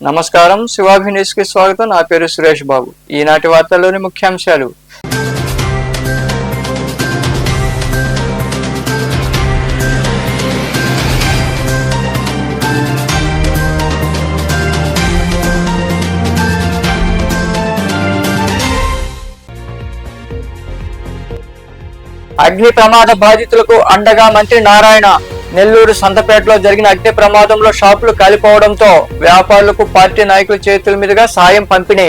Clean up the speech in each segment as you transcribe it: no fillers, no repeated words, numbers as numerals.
నమస్కారం, శివాభి న్యూస్ కి స్వాగతం. నా పేరు సురేష్ బాబు. ఈనాటి వార్తల్లోని ముఖ్యాంశాలు. అగ్ని ప్రమాద బాధితులకు అండగా మంత్రి నారాయణ. నెల్లూరు సంతపేటలో జరిగిన అగ్ని ప్రమాదంలో షాపులు కాలిపోవడంతో వ్యాపారులకు పార్టీ నాయకుల చేతుల మీదుగా సాయం పంపిణీ.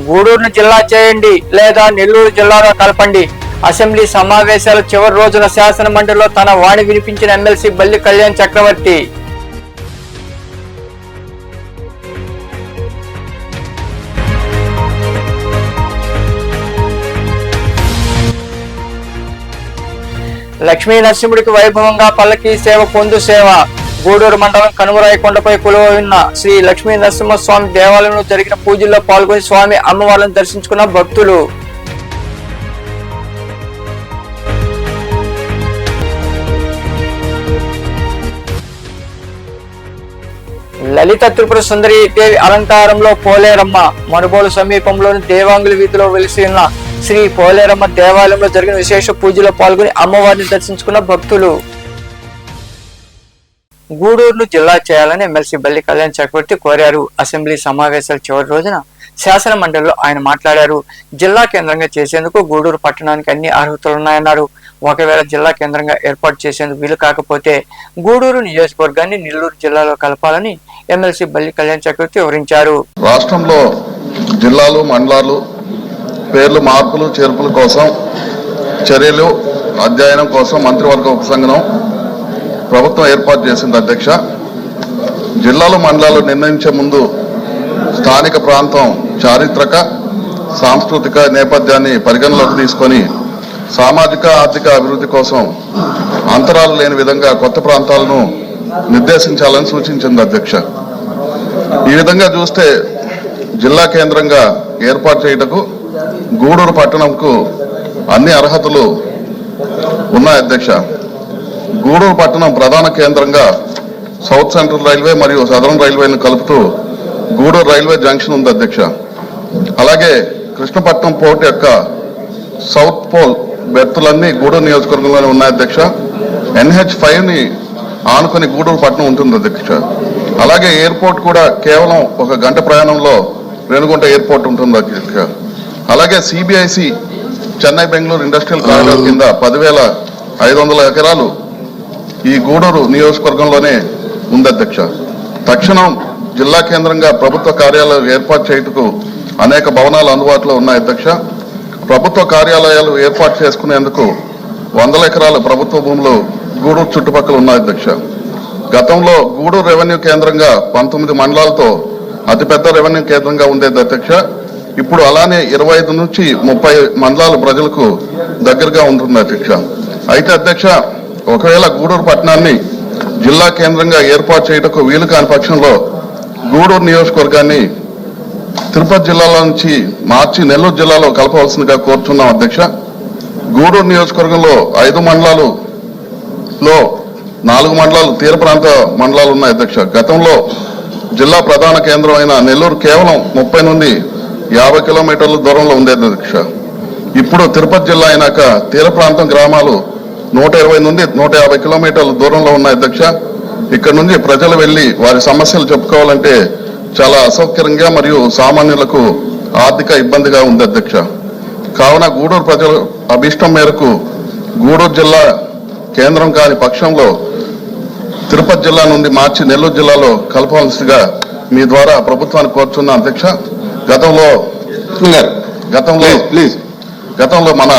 గూడూరును జిల్లా చేయండి లేదా నెల్లూరు జిల్లాలో కలపండి. అసెంబ్లీ సమావేశాల చివరి రోజున శాసన మండలిలో తన వాణి వినిపించిన ఎమ్మెల్సీ బల్లి కళ్యాణ్ చక్రవర్తి. లక్ష్మీ నరసింహుడికి వైభవంగా పల్లకి సేవ పొందు సేవ. గూడూరు మండలం కనుమరాయకొండపై కొలువైన శ్రీ లక్ష్మీ నరసింహస్వామి దేవాలయంలో జరిగిన పూజల్లో పాల్గొని స్వామి అమ్మవార్లను దర్శించుకున్న భక్తులు. లలిత త్రిపుర సుందరి దేవి అలంకారంలో పోలేరమ్మ. మనుబోలు సమీపంలోని దేవాంగుల వీధిలో వెలిసి ఉన్న శ్రీ పోలేరమ్మ దేవాలయంలో జరిగిన విశేష పూజలో పాల్గొని అమ్మవారిని దర్శించుకున్న భక్తులు. గూడూరును జిల్లా చేయాలని ఎమ్మెల్సీ బల్లి కళ్యాణ్ చక్రవర్తి కోరారు. అసెంబ్లీ సమావేశాల చివరి రోజున శాసన మండలిలో ఆయన మాట్లాడారు. జిల్లా కేంద్రంగా చేసేందుకు గూడూరు పట్టణానికి అన్ని అర్హతలున్నాయన్నారు. ఒకవేళ జిల్లా కేంద్రంగా ఏర్పాటు చేసేందుకు వీలు కాకపోతే గూడూరు నియోజకవర్గాన్ని నెల్లూరు జిల్లాలో కలపాలని ఎమ్మెల్సీ బల్లి కళ్యాణ్ చక్రవర్తి వివరించారు. రాష్ట్రంలో జిల్లాలు మండలాలు పేర్లు మార్పులు చేర్పుల కోసం చర్యలు అధ్యయనం కోసం మంత్రివర్గ ఉపసంఘం ప్రభుత్వం ఏర్పాటు చేసింది. అధ్యక్ష, జిల్లాలు మండలాలు నిర్ణయించే ముందు స్థానిక ప్రాంతం చారిత్రక సాంస్కృతిక నేపథ్యాన్ని పరిగణలోకి తీసుకొని సామాజిక ఆర్థిక అభివృద్ధి కోసం అంతరాలు లేని విధంగా కొత్త ప్రాంతాలను నిర్దేశించాలని సూచించింది. అధ్యక్ష, ఈ విధంగా చూస్తే జిల్లా కేంద్రంగా ఏర్పాటు చేయటకు గూడూరు పట్టణంకు అన్ని అర్హతలు ఉన్నాయి. అధ్యక్ష, గూడూరు పట్టణం ప్రధాన కేంద్రంగా సౌత్ సెంట్రల్ రైల్వే మరియు సదరన్ రైల్వేను కలుపుతూ గూడూరు రైల్వే జంక్షన్ ఉంది. అధ్యక్ష, అలాగే కృష్ణపట్నం పోర్ట్ యొక్క సౌత్ పోల్ బెర్తులన్నీ గూడూరు నియోజకవర్గంలోనే ఉన్నాయి. అధ్యక్ష, NH5ని ఆనుకొని గూడూరు పట్టణం ఉంటుంది. అధ్యక్ష, అలాగే ఎయిర్పోర్ట్ కూడా కేవలం 1 గంట ప్రయాణంలో రేణుగుంట ఎయిర్పోర్ట్ ఉంటుంది. అధ్యక్ష, అలాగే CBIC Chennai Bengaluru industrial corridor కింద 10,500 ఎకరాలు ఈ గూడూరు నియోజకవర్గంలోనే ఉంది. అధ్యక్ష, తక్షణం జిల్లా కేంద్రంగా ప్రభుత్వ కార్యాలయాలు ఏర్పాటు చేయుటకు అనేక భవనాలు అందుబాటులో ఉన్నాయి. అధ్యక్ష, ప్రభుత్వ కార్యాలయాలు ఏర్పాటు చేసుకునేందుకు 100 ఎకరాల ప్రభుత్వ భూములు గూడూరు చుట్టుపక్కల ఉన్నాయి. అధ్యక్ష, గతంలో గూడూరు రెవెన్యూ కేంద్రంగా 19 మండలాలతో అతిపెద్ద రెవెన్యూ కేంద్రంగా ఉండేది. అధ్యక్ష, ఇప్పుడు అలానే 25 నుంచి 30 మండలాలు ప్రజలకు దగ్గరగా ఉంటుంది. అధ్యక్ష, అయితే అధ్యక్ష, ఒకవేళ గూడూరు పట్టణాన్ని జిల్లా కేంద్రంగా ఏర్పాటు చేయటకు వీలు కాని పక్షంలో గూడూరు నియోజకవర్గాన్ని తిరుపతి జిల్లాలో నుంచి మార్చి నెల్లూరు జిల్లాలో కలపవలసిందిగా కోరుతున్నాం. అధ్యక్ష, గూడూరు నియోజకవర్గంలో 5 మండలాలలో 4 మండలాలు తీర ప్రాంత మండలాలు ఉన్నాయి. అధ్యక్ష, గతంలో జిల్లా ప్రధాన కేంద్రం అయిన నెల్లూరు కేవలం 30 నుండి 50 కిలోమీటర్ల దూరంలో ఉండేది. అధ్యక్ష, ఇప్పుడు తిరుపతి జిల్లా అయినాక తీర ప్రాంతం గ్రామాలు 120 నుండి 150 కిలోమీటర్ల దూరంలో ఉన్నాయి. అధ్యక్ష, ఇక్కడ నుంచి ప్రజలు వెళ్లి వారి సమస్యలు చెప్పుకోవాలంటే చాలా అసౌకర్యంగా మరియు సామాన్యులకు ఆర్థిక ఇబ్బందిగా ఉంది. అధ్యక్ష, కావున గూడూరు ప్రజల అభిష్టం మేరకు గూడూరు జిల్లా కేంద్రం కాని పక్షంలో తిరుపతి జిల్లా నుండి మార్చి నెల్లూరు జిల్లాలో కలపవలసిగా మీ ద్వారా ప్రభుత్వాన్ని కోరుచున్నా. అధ్యక్ష, గతంలో మన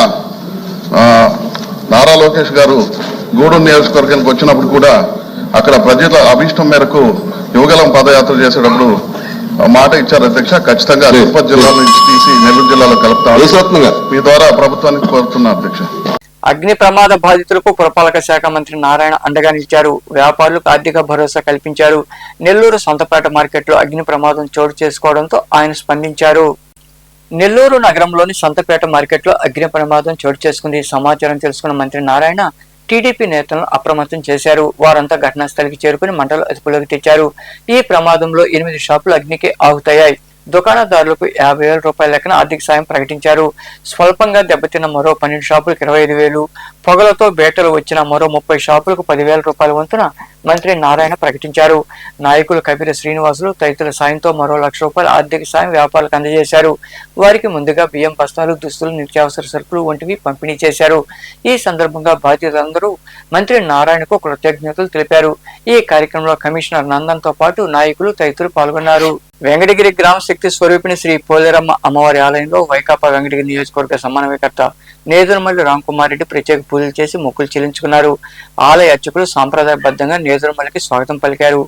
నారా లోకేష్ గారు గూడూరు నియోజకవర్గానికి వచ్చినప్పుడు కూడా అక్కడ ప్రజల అభిష్టం మేరకు యువగలం పాదయాత్ర చేసేటప్పుడు మాట ఇచ్చారు అధ్యక్ష. ఖచ్చితంగా తిరుపతి జిల్లా నుంచి తీసి నెల్లూరు జిల్లాలో కలుపుతాం. మీ ద్వారా ప్రభుత్వానికి కోరుతున్నా అధ్యక్ష. అగ్ని ప్రమాద బాధితులకు పురపాలక శాఖ మంత్రి నారాయణ అండగా నిలిచారు. వ్యాపారులకు ఆర్థిక భరోసా కల్పించారు. నెల్లూరు సొంతపేట మార్కెట్లో అగ్ని ప్రమాదం చోటు చేసుకోవడంతో ఆయన స్పందించారు. నెల్లూరు నగరంలోని సంతపేట మార్కెట్లో అగ్ని ప్రమాదం చోటు చేసుకుంది. సమాచారం తెలుసుకున్న మంత్రి నారాయణ టీడీపీ నేతలను అప్రమత్తం చేశారు. వారంతా ఘటనా స్థలికి చేరుకుని మంటలు అదుపులోకి తెచ్చారు. ఈ ప్రమాదంలో 8 షాపులు అగ్నికి ఆహుతయ్యాయి. దుకాణదారులకు 50,000 రూపాయల లెక్కన ఆర్థిక సాయం ప్రకటించారు. స్వల్పంగా దెబ్బతిన్న మరో 12 షాపులకు 25,000, పొగలతో బేటలు వచ్చిన మరో 30 షాపులకు 10,000 రూపాయల వంతున మంత్రి నారాయణ ప్రకటించారు. నాయకులు కబీర శ్రీనివాసులు తదితరుల సాయంతో మరో 1,00,000 రూపాయల ఆర్థిక సాయం వ్యాపారులకు అందజేశారు. వారికి ముందుగా బియ్యం బస్తాలు, దుస్తులు, నిత్యావసర సరుకులు వంటివి పంపిణీ చేశారు. ఈ సందర్భంగా బాధితులందరూ మంత్రి నారాయణకు కృతజ్ఞతలు తెలిపారు. ఈ కార్యక్రమంలో కమిషనర్ నందన్ తో పాటు నాయకులు తదితరులు పాల్గొన్నారు. వెంకటగిరి గ్రామ శక్తి స్వరూపిణి శ్రీ పోలేరమ్మ అమ్మవారి ఆలయంలో వైకాపా వెంకటగిరి నియోజకవర్గ సమన్వయకర్త నేదురుమల్లి రామ్కుమార్ రెడ్డి ప్రత్యేక పూజలు చేసి మొక్కులు చెల్లించుకున్నారు. ఆలయ అర్చకులు సాంప్రదాయబద్ధంగా నేదురుమల్లికి స్వాగతం పలికారు.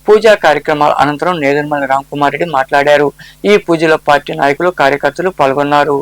పూజా కార్యక్రమాల అనంతరం నేదురుమల్లి రామ్కుమార్ రెడ్డి మాట్లాడారు. ఈ పూజలో పార్టీ నాయకులు, కార్యకర్తలు పాల్గొన్నారు.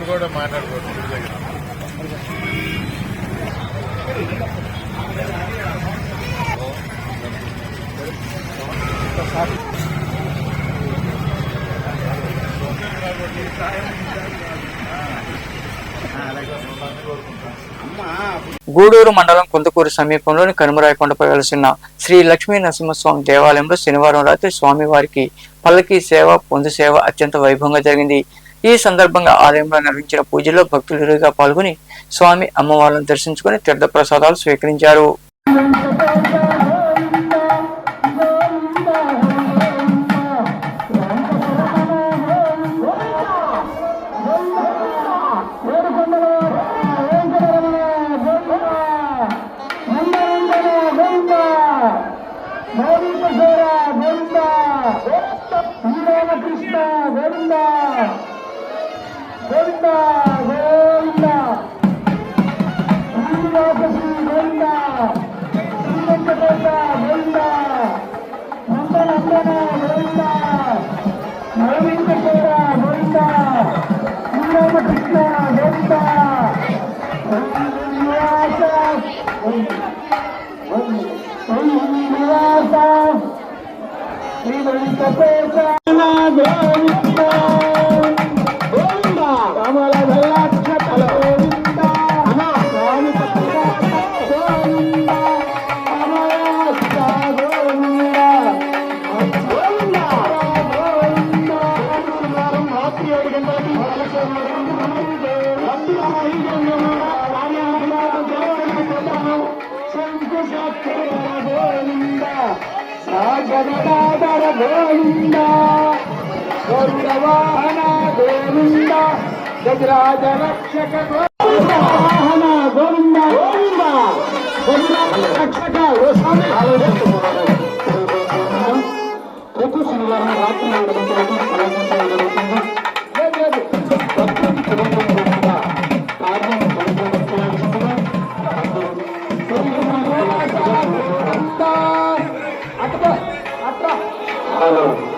కూడా మాట్లాడుకోవచ్చు. గూడూరు మండలం కుందుకూరు సమీపంలోని కనుమరాయకొండపై వెలసిన శ్రీ లక్ష్మీ నరసింహస్వామి దేవాలయంలో శనివారం రాత్రి స్వామివారికి పల్లకీ సేవ, పొందు సేవ అత్యంత వైభవంగా జరిగింది. ఈ సందర్భంగా ఆలయంలో నిర్వహించిన పూజల్లో భక్తులు ఇరుగా పాల్గొని స్వామి అమ్మవార్లను దర్శించుకుని తీర్థ ప్రసాదాలు స్వీకరించారు. గజరాజ రక్షక వాహన గోవింద గోవింద రక్షక ప్రతి శనివారం రాత్రి 7 గంటలకు కళాశాల జరుగుతుంది.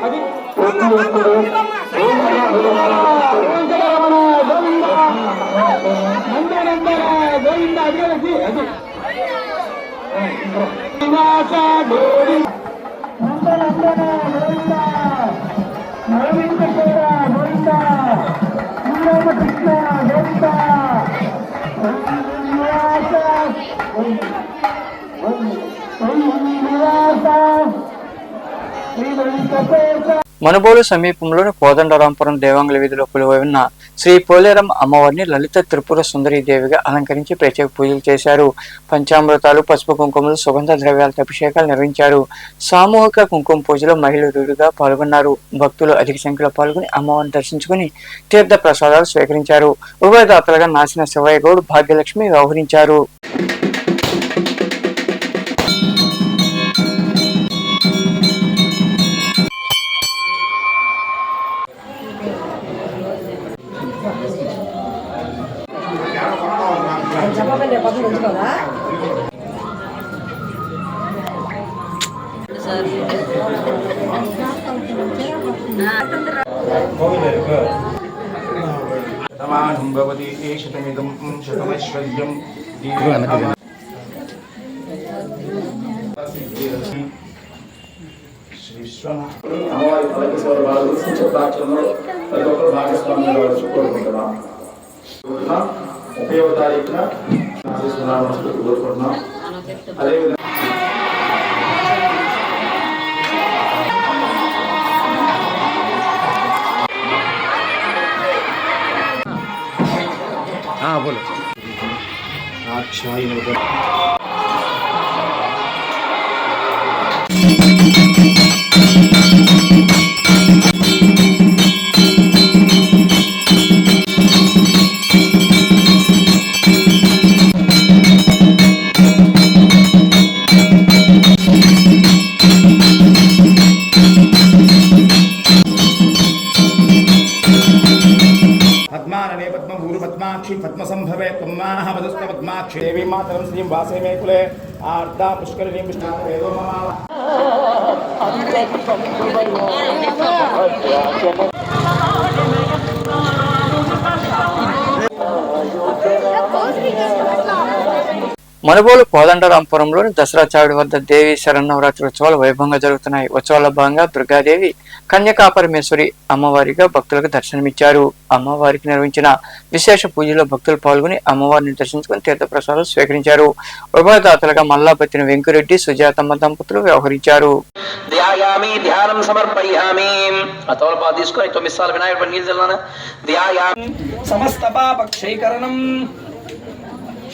అది ప్రతి ఒక్కరు మనుబోలు సమీపంలోని కోదండరాంపురం దేవాంగుల వీధిలో కొలువై ఉన్న శ్రీ పోలేరమ్మ అమ్మవారిని లలిత త్రిపుర సుందరీ దేవిగా అలంకరించి ప్రత్యేక పూజలు చేశారు. పంచామృతాలు, పసుపు కుంకుమలు, సుగంధ ద్రవ్యాలతో అభిషేకాలు నిర్వహించారు. సామూహిక కుంకుమ పూజలో మహిళలు రుడిగా పాల్గొన్నారు. భక్తులు అధిక సంఖ్యలో పాల్గొని అమ్మవారిని దర్శించుకుని తీర్థ ప్రసాదాలు స్వీకరించారు. ఉభయదాతలుగా నాసిన శివయ్య గౌడ్, భాగ్యలక్ష్మి వ్యవహరించారు. అమ్మవారి పలకేశ్వర బాలు చిత్రాక్షరంలో ప్రతి ఒక్కరు భాగస్వామ్యం కోరుకుంటున్నాం. 30వ తారీఖున కోరుకుంటున్నాం. అదేవిధంగా बोलो पद्मानने पद्मभूरु पद्माक्षी पद्मसंभवे त्वमाह वदस्व पद्माक्षी देवी मातरं श्रीं वासे मे कुले आर्द्रा पुष्करिणीं विष्णुवेदो मम మనుబోలు కోదండరాంపురంలోని దసరా చావిడి వద్ద దేవి శరన్నవరాత్రి ఉత్సవాలు వైభవంగా జరుగుతున్నాయి. ఉత్సవాల భాగంగా దుర్గాదేవి కన్యకాపరమేశ్వరి అమ్మవారిగా భక్తులకు దర్శనమిచ్చారు. అమ్మవారికి నిర్వహించిన విశేష పూజలో భక్తులు పాల్గొని అమ్మవారిని దర్శించుకుని తీర్థప్రసాదాలు స్వీకరించారు. ఉభయదాతలుగా మల్లాపత్తిన వెంకురెడ్డి, సుజాతమ్మ దంపతులు వ్యవహరించారు.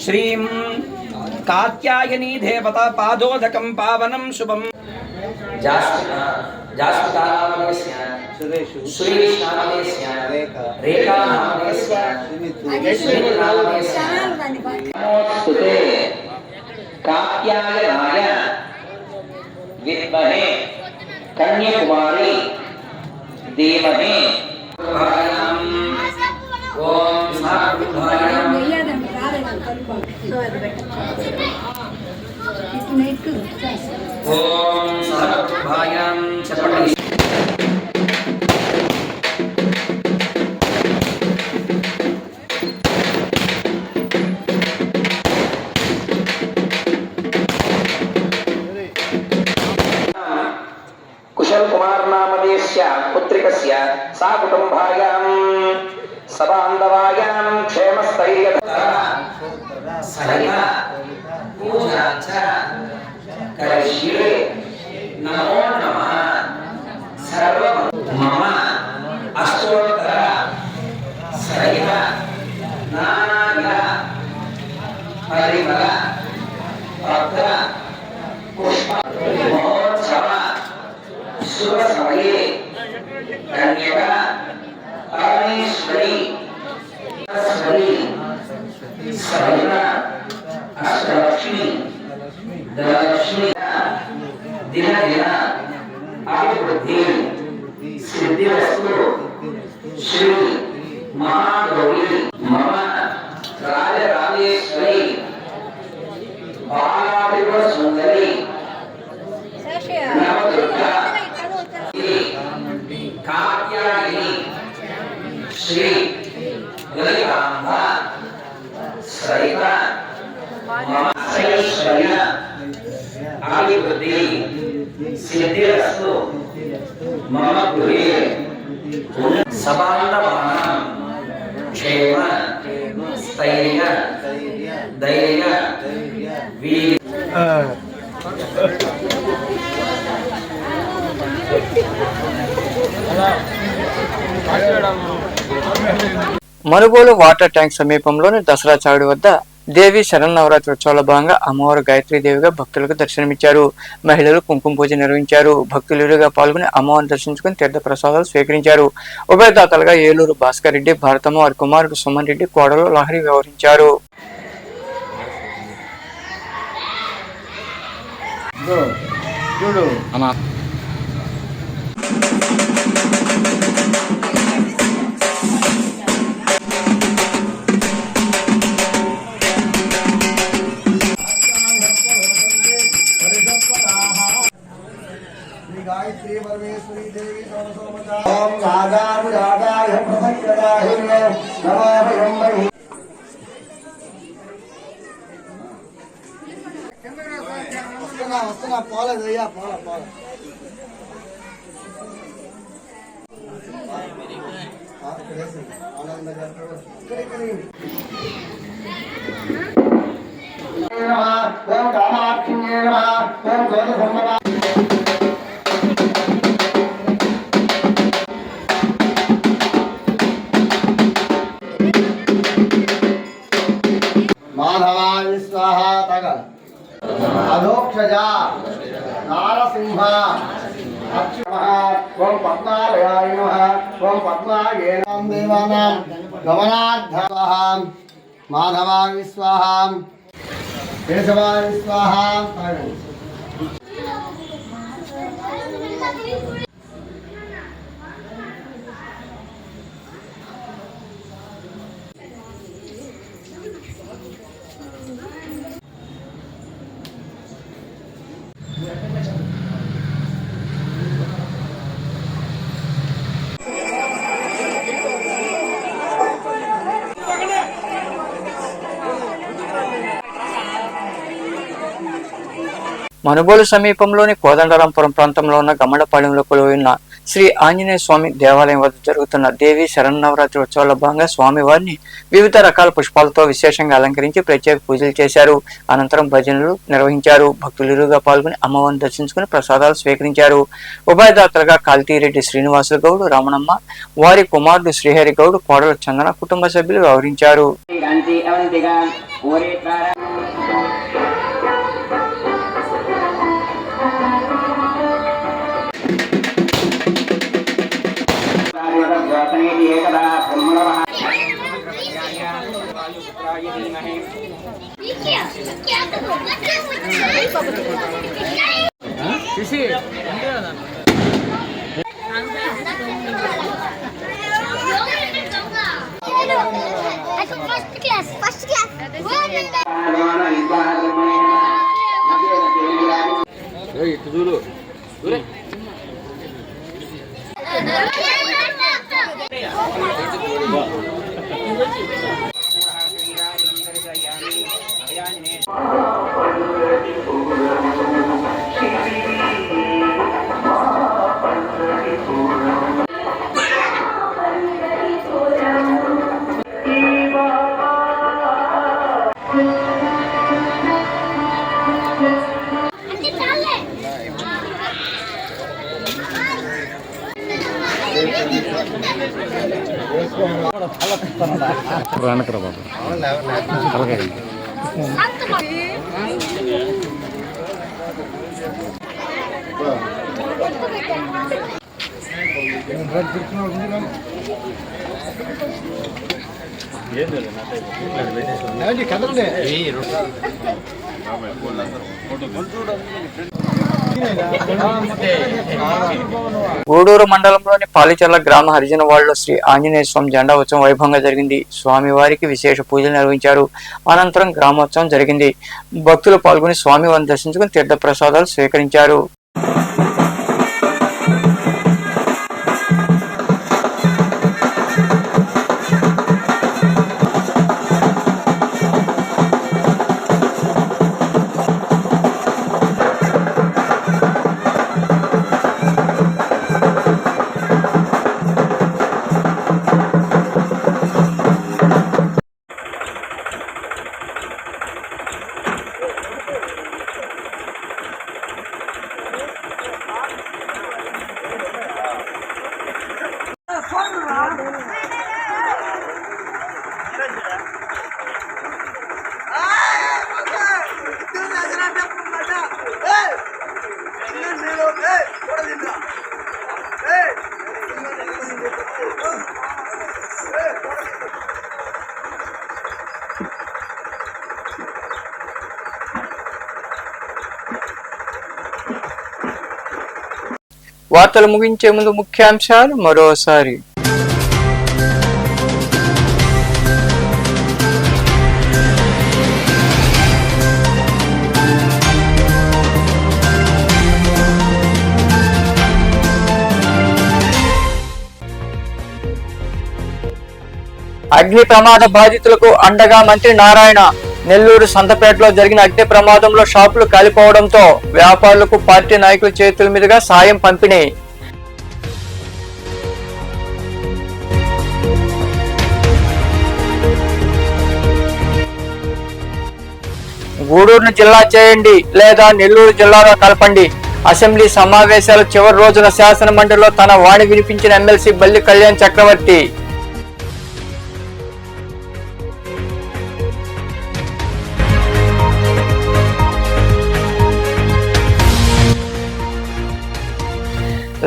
శ్రీం కాత్యాయనీ దేవత పాదోదకం పావనం శుభం కాత్యాయనాయ విద్మహే కన్యాకుమారి ధీమహి ఓం చెప్పండి. కుశల్ కుమార్ నామదేశ్య పుత్రికస్య సా కుటుంబాయాం సబాంధవాయాం క్షేమస్థైర్య సహిత పూజాచ కరిష్యే నమో నమః సర్వం మమ అష్టోత్తర సహిత నానావిధ పరిమళ పత్ర పుష్ప మహోత్సవ శుభ సమయే కన్యక పరమేశ్వరి సహిత అష్టలక్ష్మి ధనలక్ష్మి దిన దిన అభివృద్ధి సిద్ధిరస్తు శ్రీ మహాగౌరీ మమ రాజరాజేశ్వరి బాలాభివ సుందరి నవదుర్గా కాత్యాయని శ్రీ లలితాంబ సహిత సైశ్వర్య అభివృద్ధి సిద్ధిరస్తు మమ గృహే సబాంధవానాం క్షేమ స్థైర్య ధైర్య వీర్య మనుగోలు వాటర్ ట్యాంక్ సమీపంలోని దసరా చావడి వద్ద దేవి శరన్నవరాత్రి ఉత్సవాల భాగంగా అమ్మవారు గాయత్రీదేవిగా భక్తులకు దర్శనమిచ్చారు. మహిళలు కుంకుమ పూజ నిర్వహించారు. భక్తులుగా పాల్గొని అమ్మవారిని దర్శించుకుని తీర్థ ప్రసాదాలు స్వీకరించారు. ఉభయదాతలుగా ఏలూరు భాస్కర్ రెడ్డి, భారతమ్మ, వారి కుమారుడు సుమన్ రెడ్డి, కోడలు లహరి వ్యవహరించారు. ఓం రాగానురాగాయ ప్రసన్నదాహినే నమామయం మహి వస్తున్నా పోలేదయ్యా పోలే ఓం కామాక్షిణ్యే నమః ఓం గోధుమ మాధవాయ స్వాహ తగ అధోక్షజ నారసింహ ఓం పద్మాలయాయ నమః ఓం పద్మాయే నమః దేవానాం గమనార్థ మాధవాయ స్వాహ కేశవాయ స్వాహ మనుగోలు సమీపంలోని కోదండరాంపురం ప్రాంతంలో ఉన్న గమ్మడపాలెంలో కొలువైన శ్రీ ఆంజనేయ స్వామి దేవాలయం వద్ద జరుగుతున్న దేవి శరన్నవరాత్రి ఉత్సవాల భాగంగా స్వామివారిని వివిధ రకాల పుష్పాలతో విశేషంగా అలంకరించి ప్రత్యేక పూజలు చేశారు. అనంతరం భజనలు నిర్వహించారు. భక్తులుగా పాల్గొని అమ్మవారిని దర్శించుకుని ప్రసాదాలు స్వీకరించారు. ఉభయదాతలుగా కాల్తీరెడ్డి శ్రీనివాసులు గౌడ్, రమణమ్మ, వారి కుమారుడు శ్రీహరి గౌడ్, కోడల చందన కుటుంబ సభ్యులు వ్యవహరించారు. First class. గూడూరు మండలంలోని పాలిచర్ల గ్రామ హరిజనవాడలో శ్రీ ఆంజనేయ స్వామి జెండా ఉత్సవం వైభవంగా జరిగింది. స్వామివారికి విశేష పూజలు నిర్వహించారు. అనంతరం గ్రామోత్సవం జరిగింది. భక్తులు పాల్గొని స్వామివారిని దర్శించుకుని తీర్థ ప్రసాదాలు స్వీకరించారు. వార్తలు ముగించే ముందు ముఖ్యాంశాలు మరోసారి. అగ్ని ప్రమాద బాధితులకు అండగా మంత్రి నారాయణ. నెల్లూరు సంతపేటలో జరిగిన అగ్ని ప్రమాదంలో షాపులు కాలిపోవడంతో వ్యాపారులకు పార్టీ నాయకుల చేతుల మీదుగా సాయం పంపిణీ. గూడూరును జిల్లా చేయండి లేదా నెల్లూరు జిల్లాలో కలపండి. అసెంబ్లీ సమావేశాల చివరి రోజున శాసన మండలిలో తన వాణి వినిపించిన ఎమ్మెల్సీ బల్లి కళ్యాణ్ చక్రవర్తి.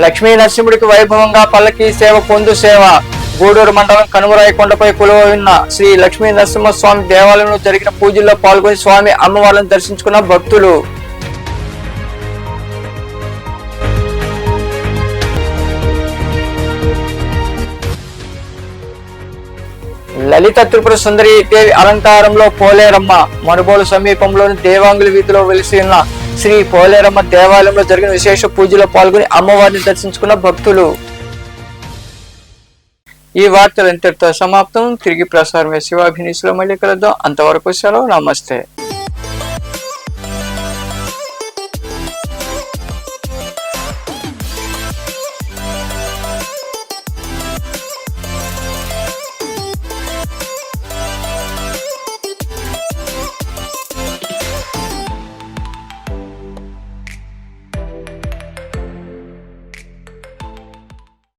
లక్ష్మీ నరసింహుడికి వైభవంగా పల్లకి సేవ పొందు సేవ. గూడూరు మండలం కనుమరాయకొండపై కొలువై ఉన్న శ్రీ లక్ష్మీ నరసింహస్వామి దేవాలయంలో జరిగిన పూజల్లో పాల్గొని స్వామి అమ్మవార్లను దర్శించుకున్న భక్తులు. లలిత త్రిపుర సుందరి దేవి అలంకారంలో పోలేరమ్మ. మనుబోలు సమీపంలోని దేవాంగుల వీధిలో వెలిసి ఉన్న శ్రీ పోలేరమ్మ దేవాలయంలో జరిగిన విశేష పూజలో పాల్గొని అమ్మవారిని దర్శించుకున్న భక్తులు. ఈ వార్తలు ఇంతటితో సమాప్తం. తిరిగి ప్రసారమే శివాభినీసులో మళ్ళీ కలుద్దాం. అంతవరకు సెలవు. నమస్తే.